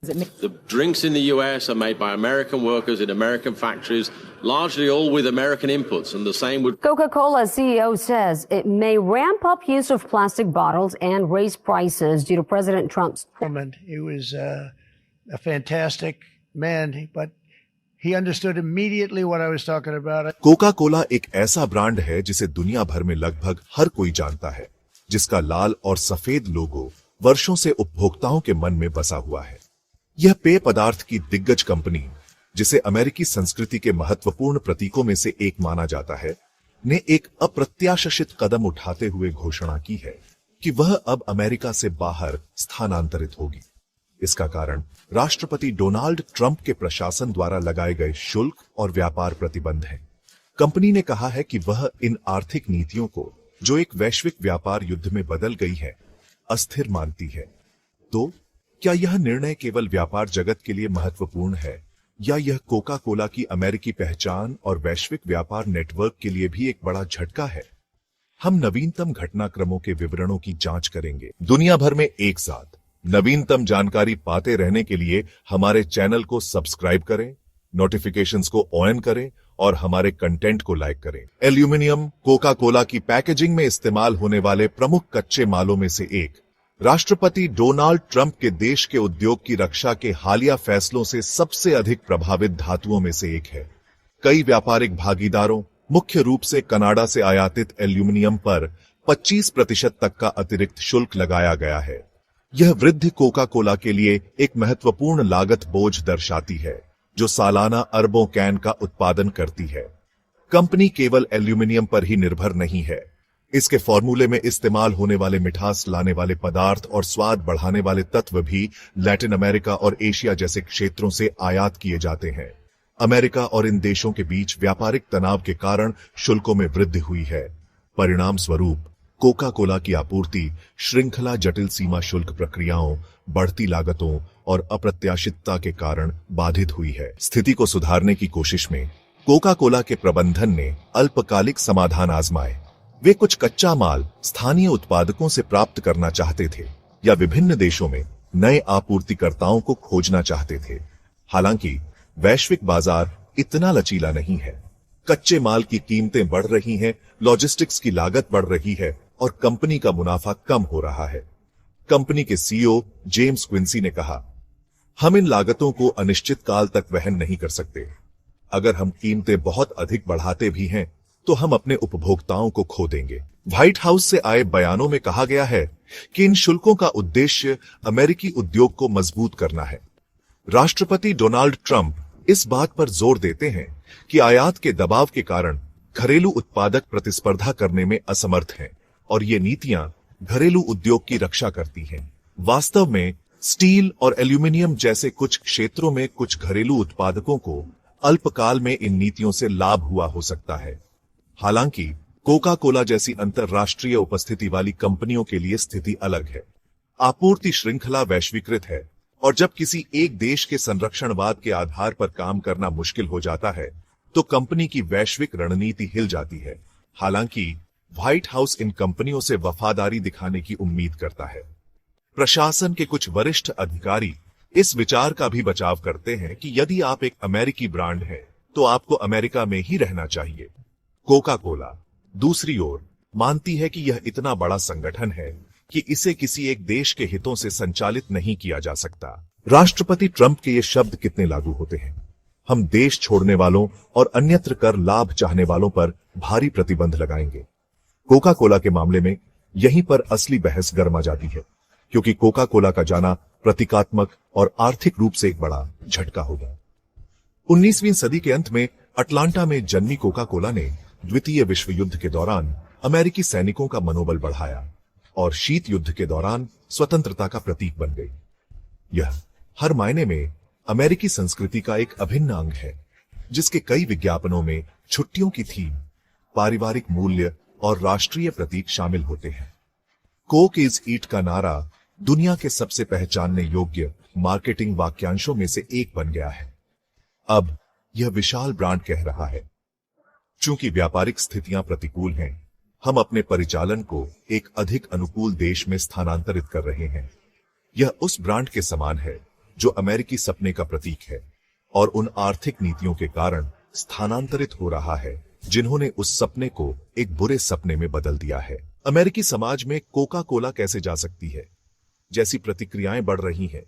The drinks in the US are made by American workers in American factories, largely all with American inputs, and the same would... Coca-Cola CEO says it may ramp up use of plastic bottles and raise prices due to President Trump's... He was a fantastic man, but he understood immediately what I was talking about. Coca Cola एक ऐसा brand है जिसे दुनिया भर में लगभग हर कोई जानता है, जिसका लाल और सफेद लोगो वर्षों से उपभोक्ताओं के मन में बसा हुआ है। यह पेय पदार्थ की दिग्गज कंपनी, जिसे अमेरिकी संस्कृति के महत्वपूर्ण प्रतीकों में से एक माना जाता है, ने एक अप्रत्याशित कदम उठाते हुए घोषणा की है कि वह अब अमेरिका से बाहर स्थानांतरित होगी। इसका कारण राष्ट्रपति डोनाल्ड ट्रंप के प्रशासन द्वारा लगाए गए शुल्क और व्यापार प्रतिबंध है। कंपनी ने कहा है कि वह इन आर्थिक नीतियों को, जो एक वैश्विक व्यापार युद्ध में बदल गई है, अस्थिर मानती है। तो क्या यह निर्णय केवल व्यापार जगत के लिए महत्वपूर्ण है, या यह कोका कोला की अमेरिकी पहचान और वैश्विक व्यापार नेटवर्क के लिए भी एक बड़ा झटका है? हम नवीनतम घटनाक्रमों के विवरणों की जांच करेंगे। दुनिया भर में एक साथ नवीनतम जानकारी पाते रहने के लिए हमारे चैनल को सब्सक्राइब करें, नोटिफिकेशंस को ऑन करें और हमारे कंटेंट को लाइक करें। एल्यूमिनियम कोका कोला की पैकेजिंग में इस्तेमाल होने वाले प्रमुख कच्चे मालों में से एक। राष्ट्रपति डोनाल्ड ट्रंप के देश के उद्योग की रक्षा के हालिया फैसलों से सबसे अधिक प्रभावित धातुओं में से एक है। कई व्यापारिक भागीदारों, मुख्य रूप से कनाडा से आयातित एल्यूमिनियम पर 25% तक का अतिरिक्त शुल्क लगाया गया है। यह वृद्धि कोका कोला के लिए एक महत्वपूर्ण लागत बोझ दर्शाती है, जो सालाना अरबों कैन का उत्पादन करती है। कंपनी केवल एल्यूमिनियम पर ही निर्भर नहीं है। इसके फॉर्मूले में इस्तेमाल होने वाले मिठास लाने वाले पदार्थ और स्वाद बढ़ाने वाले तत्व भी लैटिन अमेरिका और एशिया जैसे क्षेत्रों से आयात किए जाते हैं। अमेरिका और इन देशों के बीच व्यापारिक तनाव के कारण शुल्कों में वृद्धि हुई है। परिणाम स्वरूप कोका कोला की आपूर्ति श्रृंखला जटिल सीमा शुल्क प्रक्रियाओं, बढ़ती लागतों और अप्रत्याशितता के कारण बाधित हुई है। स्थिति को सुधारने की कोशिश में कोका कोला के प्रबंधन ने अल्पकालिक समाधान आजमाए। वे कुछ कच्चा माल स्थानीय उत्पादकों से प्राप्त करना चाहते थे या विभिन्न देशों में नए आपूर्तिकर्ताओं को खोजना चाहते थे। हालांकि वैश्विक बाजार इतना लचीला नहीं है। कच्चे माल की कीमतें बढ़ रही हैं, लॉजिस्टिक्स की लागत बढ़ रही है और कंपनी का मुनाफा कम हो रहा है। कंपनी के सीईओ जेम्स क्विंसी ने कहा, हम इन लागतों को अनिश्चित काल तक वहन नहीं कर सकते। अगर हम कीमतें बहुत अधिक बढ़ाते भी हैं तो हम अपने उपभोक्ताओं को खो देंगे। व्हाइट हाउस से आए बयानों में कहा गया है कि इन शुल्कों का उद्देश्य अमेरिकी उद्योग को मजबूत करना है। राष्ट्रपति डोनाल्ड ट्रंप इस बात पर जोर देते हैं कि आयात के दबाव के कारण घरेलू उत्पादक प्रतिस्पर्धा करने में असमर्थ हैं और ये नीतियां घरेलू उद्योग की रक्षा करती हैं। वास्तव में स्टील और एल्यूमिनियम जैसे कुछ क्षेत्रों में कुछ घरेलू उत्पादकों को अल्पकाल में इन नीतियों से लाभ हुआ हो सकता है। हालांकि कोका कोला जैसी अंतरराष्ट्रीय उपस्थिति वाली कंपनियों के लिए स्थिति अलग है। आपूर्ति श्रृंखला वैश्वीकृत है और जब किसी एक देश के संरक्षणवाद के आधार पर काम करना मुश्किल हो जाता है तो कंपनी की वैश्विक रणनीति हिल जाती है। हालांकि व्हाइट हाउस इन कंपनियों से वफादारी दिखाने की उम्मीद करता है। प्रशासन के कुछ वरिष्ठ अधिकारी इस विचार का भी बचाव करते हैं कि यदि आप एक अमेरिकी ब्रांड हैं तो आपको अमेरिका में ही रहना चाहिए। कोका कोला दूसरी ओर मानती है कि यह इतना बड़ा संगठन है कि इसे किसी एक देश के हितों से संचालित नहीं किया जा सकता। राष्ट्रपति ट्रंप के ये शब्द कितने लागू होते हैं? हम देश छोड़ने वालों और अन्यत्र कर लाभ चाहने वालों पर भारी प्रतिबंध लगाएंगे। कोका कोला के मामले में यहीं पर असली बहस गर्मा जाती है, क्योंकि कोका कोला का जाना प्रतीकात्मक और आर्थिक रूप से एक बड़ा झटका होगा। 19वीं सदी के अंत में अटलांटा में जन्मी कोका कोला ने द्वितीय विश्व युद्ध के दौरान अमेरिकी सैनिकों का मनोबल बढ़ाया और शीत युद्ध के दौरान स्वतंत्रता का प्रतीक बन गई। यह हर मायने में अमेरिकी संस्कृति का एक अभिन्न अंग है, जिसके कई विज्ञापनों में छुट्टियों की थीम, पारिवारिक मूल्य और राष्ट्रीय प्रतीक शामिल होते हैं। कोक इज ईट का नारा दुनिया के सबसे पहचानने योग्य मार्केटिंग वाक्यांशों में से एक बन गया है। अब यह विशाल ब्रांड कह रहा है, चूंकि व्यापारिक स्थितियां प्रतिकूल हैं, हम अपने परिचालन को एक अधिक अनुकूल देश में स्थानांतरित कर रहे हैं। यह उस ब्रांड के समान है जो अमेरिकी सपने का प्रतीक है और उन आर्थिक नीतियों के कारण स्थानांतरित हो रहा है जिन्होंने उस सपने को एक बुरे सपने में बदल दिया है। अमेरिकी समाज में कोका कोला कैसे जा सकती है जैसी प्रतिक्रियाएं बढ़ रही हैं।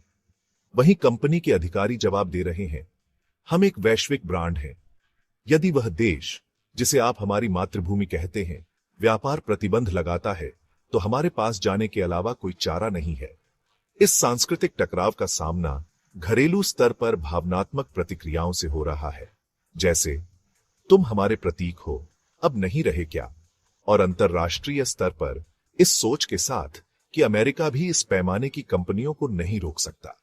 वहीं कंपनी के अधिकारी जवाब दे रहे हैं, हम एक वैश्विक ब्रांड हैं। यदि वह देश जिसे आप हमारी मातृभूमि कहते हैं व्यापार प्रतिबंध लगाता है तो हमारे पास जाने के अलावा कोई चारा नहीं है। इस सांस्कृतिक टकराव का सामना घरेलू स्तर पर भावनात्मक प्रतिक्रियाओं से हो रहा है, जैसे तुम हमारे प्रतीक हो, अब नहीं रहे क्या, और अंतर्राष्ट्रीय स्तर पर इस सोच के साथ कि अमेरिका भी इस पैमाने की कंपनियों को नहीं रोक सकता।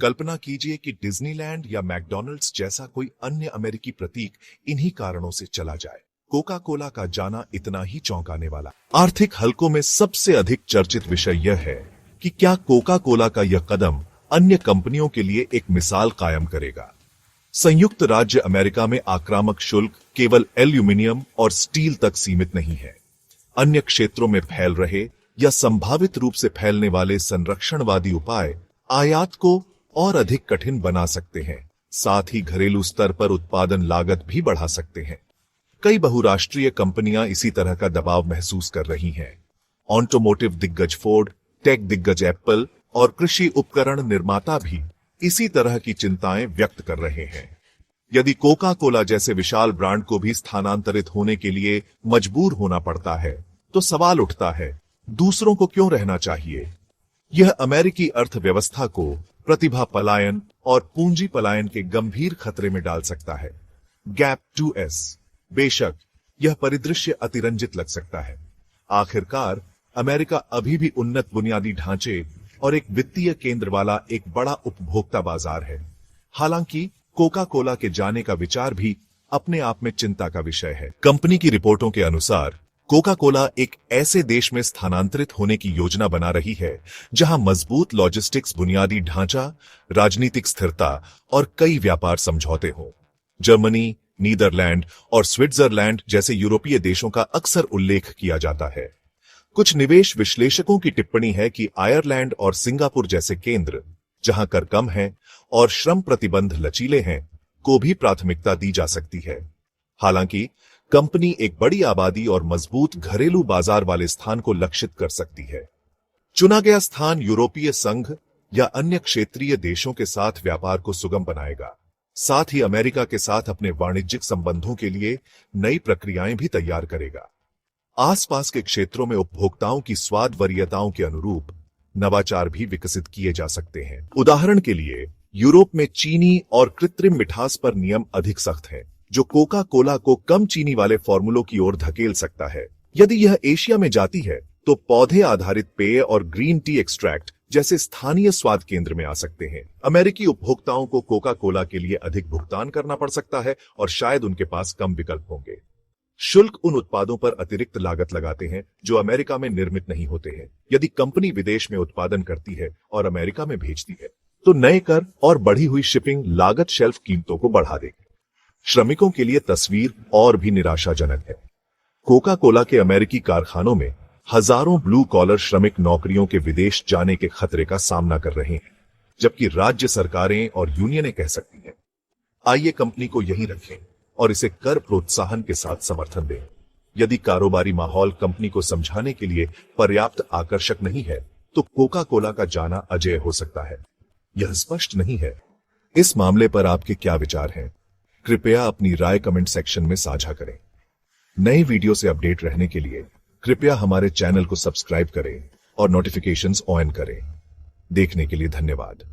कल्पना कीजिए कि डिज्नीलैंड या मैकडॉनल्ड्स जैसा कोई अन्य अमेरिकी प्रतीक इन्हीं कारणों से चला जाए। कोका कोला का जाना इतना ही चौंकाने वाला। आर्थिक हलकों में सबसे अधिक चर्चित विषय यह है कि क्या कोका कोला का यह कदम अन्य कंपनियों के लिए एक मिसाल कायम करेगा। संयुक्त राज्य अमेरिका में आक्रामक शुल्क केवल एल्यूमिनियम और स्टील तक सीमित नहीं है। अन्य क्षेत्रों में फैल रहे या संभावित रूप से फैलने वाले संरक्षणवादी उपाय आयात को और अधिक कठिन बना सकते हैं, साथ ही घरेलू स्तर पर उत्पादन लागत भी बढ़ा सकते हैं। कई बहुराष्ट्रीय कंपनियां इसी तरह का दबाव महसूस कर रही हैं। ऑटोमोटिव दिग्गज फोर्ड, टेक दिग्गज एप्पल और कृषि उपकरण निर्माता भी इसी तरह की चिंताएं व्यक्त कर रहे हैं। यदि कोका कोला जैसे विशाल ब्रांड को भी स्थानांतरित होने के लिए मजबूर होना पड़ता है तो सवाल उठता है, दूसरों को क्यों रहना चाहिए। यह अमेरिकी अर्थव्यवस्था को प्रतिभा पलायन और पूंजी पलायन के गंभीर खतरे में डाल सकता है। Gap 2S। बेशक यह परिदृश्य अतिरंजित लग सकता है। आखिरकार अमेरिका अभी भी उन्नत बुनियादी ढांचे और एक वित्तीय केंद्र वाला एक बड़ा उपभोक्ता बाजार है। हालांकि कोका कोला के जाने का विचार भी अपने आप में चिंता का विषय है। कंपनी की रिपोर्टों के अनुसार कोका कोला एक ऐसे देश में स्थानांतरित होने की योजना बना रही है जहां मजबूत लॉजिस्टिक्स बुनियादी ढांचा, राजनीतिक स्थिरता और कई व्यापार समझौते हों। जर्मनी, नीदरलैंड और स्विट्जरलैंड जैसे यूरोपीय देशों का अक्सर उल्लेख किया जाता है। कुछ निवेश विश्लेषकों की टिप्पणी है कि आयरलैंड और सिंगापुर जैसे केंद्र, जहां कर कम है और श्रम प्रतिबंध लचीले हैं, को भी प्राथमिकता दी जा सकती है। हालांकि कंपनी एक बड़ी आबादी और मजबूत घरेलू बाजार वाले स्थान को लक्षित कर सकती है। चुना गया स्थान यूरोपीय संघ या अन्य क्षेत्रीय देशों के साथ व्यापार को सुगम बनाएगा, साथ ही अमेरिका के साथ अपने वाणिज्यिक संबंधों के लिए नई प्रक्रियाएं भी तैयार करेगा। आसपास के क्षेत्रों में उपभोक्ताओं की स्वाद वरीयताओं के अनुरूप नवाचार भी विकसित किए जा सकते हैं। उदाहरण के लिए यूरोप में चीनी और कृत्रिम मिठास पर नियम अधिक सख्त हैं, जो कोका कोला को कम चीनी वाले फॉर्मूलों की ओर धकेल सकता है। यदि यह एशिया में जाती है तो पौधे आधारित पेय और ग्रीन टी एक्सट्रैक्ट जैसे स्थानीय स्वाद केंद्र में आ सकते हैं। अमेरिकी उपभोक्ताओं को कोका कोला के लिए अधिक भुगतान करना पड़ सकता है और शायद उनके पास कम विकल्प होंगे। शुल्क उन उत्पादों पर अतिरिक्त लागत लगाते हैं जो अमेरिका में निर्मित नहीं होते हैं। यदि कंपनी विदेश में उत्पादन करती है और अमेरिका में भेजती है तो नए कर और बढ़ी हुई शिपिंग लागत शेल्फ कीमतों को बढ़ा देगी। श्रमिकों के लिए तस्वीर और भी निराशाजनक है। कोका कोला के अमेरिकी कारखानों में हजारों ब्लू कॉलर श्रमिक नौकरियों के विदेश जाने के खतरे का सामना कर रहे हैं, जबकि राज्य सरकारें और यूनियनें कह सकती हैं, आइए कंपनी को यहीं रखें और इसे कर प्रोत्साहन के साथ समर्थन दें। यदि कारोबारी माहौल कंपनी को समझाने के लिए पर्याप्त आकर्षक नहीं है तो कोका कोला का जाना अजेय हो सकता है। यह स्पष्ट नहीं है। इस मामले पर आपके क्या विचार हैं? कृपया अपनी राय कमेंट सेक्शन में साझा करें। नए वीडियो से अपडेट रहने के लिए कृपया हमारे चैनल को सब्सक्राइब करें और नोटिफिकेशंस ऑन करें। देखने के लिए धन्यवाद।